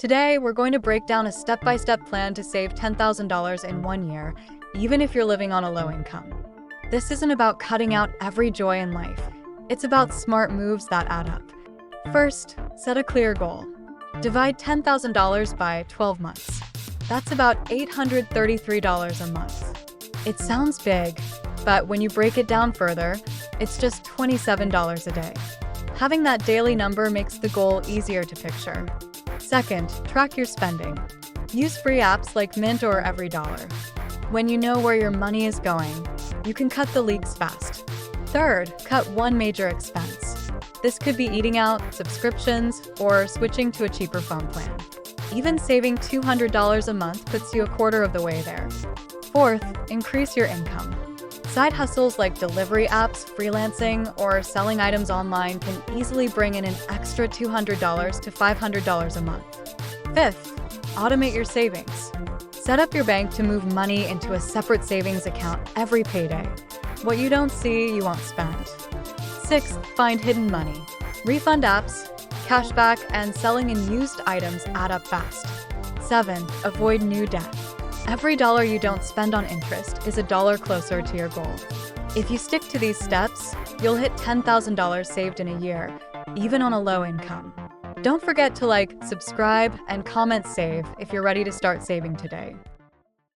Today, we're going to break down a step-by-step plan to save $10,000 in 1 year, even if you're living on a low income. This isn't about cutting out every joy in life. It's about smart moves that add up. First, set a clear goal. Divide $10,000 by 12 months. That's about $833 a month. It sounds big, but when you break it down further, it's just $27 a day. Having that daily number makes the goal easier to picture. Second, track your spending. Use free apps like Mint or EveryDollar. When you know where your money is going, you can cut the leaks fast. Third, cut one major expense. This could be eating out, subscriptions, or switching to a cheaper phone plan. Even saving $200 a month puts you a quarter of the way there. Fourth, increase your income. Side hustles like delivery apps, freelancing, or selling items online can easily bring in an extra $200 to $500 a month. Fifth, automate your savings. Set up your bank to move money into a separate savings account every payday. What you don't see, you won't spend. Sixth, find hidden money. Refund apps, cashback, and selling in used items add up fast. Seventh, avoid new debt. Every dollar you don't spend on interest is a dollar closer to your goal. If you stick to these steps, you'll hit $10,000 saved in a year, even on a low income. Don't forget to like, subscribe, and comment save if you're ready to start saving today.